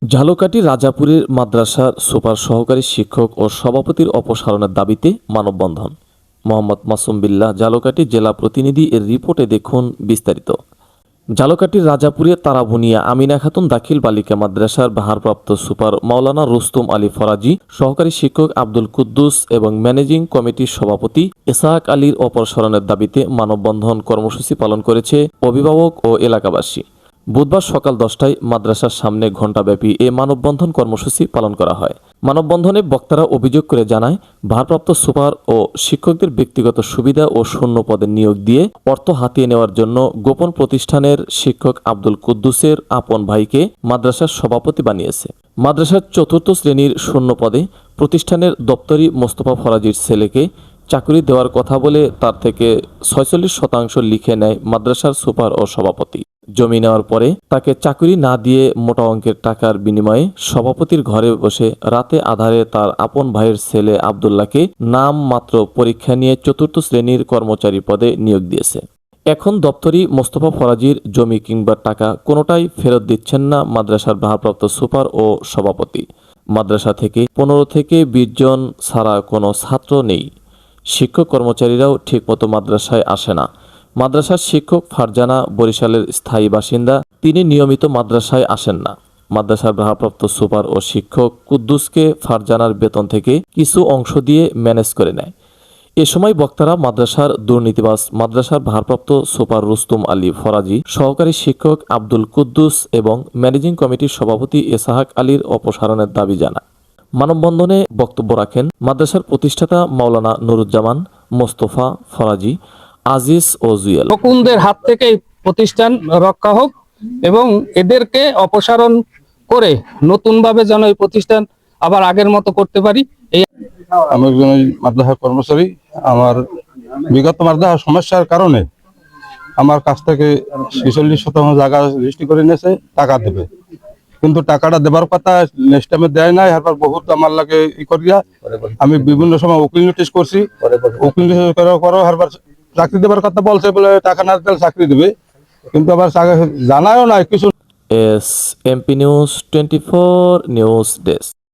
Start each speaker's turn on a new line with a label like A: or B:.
A: ঝালকাঠি রাজাপুরের মাদ্রাসার সুপার সহকারী শিক্ষক ও সভাপতির অপসারণের দাবিতে মানববন্ধন। মোহাম্মদ মাসুম বিল্লাহ, ঝালকাঠি জেলা প্রতিনিধি। এর রিপোর্টে দেখুন বিস্তারিত। ঝালকাঠির রাজাপুরে তারাবুনিয়া আমিনা খাতুন দাখিল বালিকা মাদ্রাসার ভারপ্রাপ্ত সুপার মাওলানা রুস্তম আলী ফরাজি, সহকারী শিক্ষক আব্দুল কুদ্দুস এবং ম্যানেজিং কমিটির সভাপতি ইসহাক আলীর অপসারণের দাবিতে মানববন্ধন কর্মসূচি পালন করেছে অভিভাবক ও এলাকাবাসী। বুধবার সকাল 10টায় মাদ্রাসার সামনে ঘণ্টাব্যাপী এ মানববন্ধন কর্মসূচি পালন করা হয়। মানববন্ধনে বক্তারা অভিযোগ করে জানায়, ভারপ্রাপ্ত সুপার ও শিক্ষকদের ব্যক্তিগত সুবিধা ও শূন্য পদে নিয়োগ দিয়ে অর্থ হাতিয়ে নেওয়ার জন্য গোপন প্রতিষ্ঠানের শিক্ষক আব্দুল কুদ্দুসের আপন ভাইকে মাদ্রাসার সভাপতি বানিয়েছে। মাদ্রাসার 4র্থ শ্রেণীর শূন্য পদে প্রতিষ্ঠানের দপ্তরি মোস্তফা ফরাজির ছেলেকে চাকরি দেওয়ার কথা বলে তার থেকে 46% লিখে নেয় মাদ্রাসার সুপার ও সভাপতি। জমি নেওয়ার পরে তাকে চাকরি না দিয়ে মোটা অঙ্কের টাকার বিনিময়ে সভাপতির ঘরে বসে রাতে আধারে তার আপন ভাইয়ের ছেলে আবদুল্লাহকে নাম মাত্র পরীক্ষা নিয়ে 4র্থ শ্রেণীর কর্মচারী পদে নিয়োগ দিয়েছে। এখন দপ্তরি মোস্তফা ফরাজির জমি কিংবা টাকা কোনোটাই ফেরত দিচ্ছেন না মাদ্রাসার ভারপ্রাপ্ত সুপার ও সভাপতি। মাদ্রাসা থেকে 15 থেকে 20 জন ছাড়া কোনো ছাত্র নেই। শিক্ষক কর্মচারীরাও ঠিকমতো মাদ্রাসায় আসে না। মাদ্রাসার শিক্ষক ফারজানা বরিশালের স্থায়ী বাসিন্দা, তিনি নিয়মিত মাদ্রাসায় আসেন না। মাদ্রাসার ভারপ্রাপ্ত সুপার ও শিক্ষক কুদ্দুসকে ফারজানার বেতন থেকে কিছু অংশ দিয়ে ম্যানেজ করে নেয়। এ সময় বক্তারা মাদ্রাসার দুর্নীতিবাজ মাদ্রাসার ভারপ্রাপ্ত সুপার রুস্তম আলী ফরাজি, সহকারী শিক্ষক আব্দুল কুদ্দুস এবং ম্যানেজিং কমিটির সভাপতি ইসহাক আলীর অপসারণের দাবি জানায়। মানববন্ধনে বক্তব্য রাখেন মাদ্রাসার প্রতিষ্ঠাতা মাওলানা নুরুজ্জামান, মোস্তফা ফরাজি, আজিজ ও জুয়েল।
B: শকুনদের হাত থেকে প্রতিষ্ঠান রক্ষা হোক এবং এদেরকে অপসারণ করে নতুনভাবে যেন এই প্রতিষ্ঠান আবার আগের মতো করতে পারি।
C: আমি একজন মাদ্রাসার কর্মচারী। আমার বিগত মাদ্রাসার সমস্যার কারণে আমার কাছ থেকে 46% জায়গা রেজিস্ট্রি করে নিয়েছে, টাকা দেবে, কিন্তু টাকাটা দেবার কথা নেক্সট টাইমে দেয় নাই। এরপর বহুত আমার লাগে ই করিয়া আমি বিভিন্ন সময় উকিল নোটিশ করছি। উকিল নোটিশ করার পরও এরপর চাকরি দেবার কথা বলছে, বলে টাকা না দিলে চাকরি দেবে, কিন্তু আবার জানায়ও নাই কিছু।
A: S MP news 24 news desk.